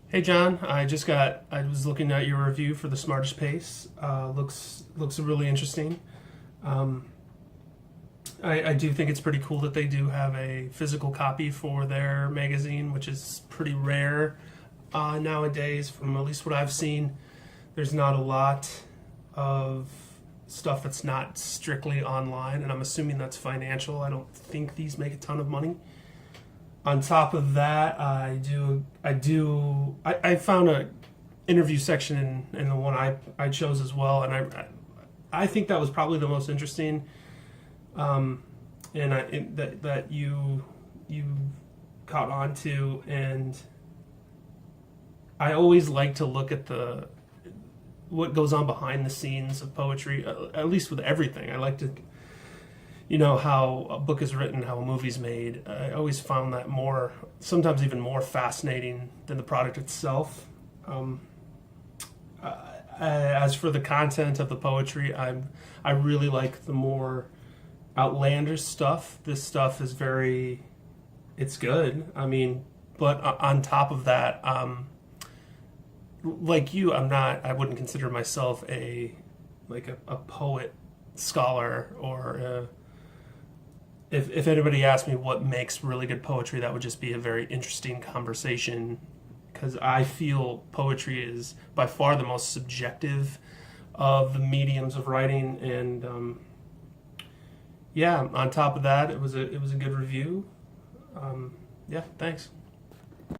Hey John, I was looking at your review for the Smartest Pace. Looks really interesting. Um, I do think it's pretty cool that they do have a physical copy for their magazine, which is pretty rare nowadays. From at least what I've seen, there's not a lot of stuff that's not strictly online, and I'm assuming that's financial. I don't think these make a ton of money. On top of that, I found a interview section in the one I chose as well, and I think that was probably the most interesting, and that you caught on to. And I always like to look at the what goes on behind the scenes of poetry, at least with everything. I like to, how a book is written, how a movie's made. I always found that more, sometimes even more fascinating than the product itself. Um, as for the content of the poetry, I really like the more outlandish stuff. This stuff is it's good. I mean, but on top of that, like you, I wouldn't consider myself a poet scholar or if anybody asked me what makes really good poetry, that would just be a very interesting conversation, because I feel poetry is by far the most subjective of the mediums of writing. And yeah, on top of that, it was a good review. Yeah, thanks.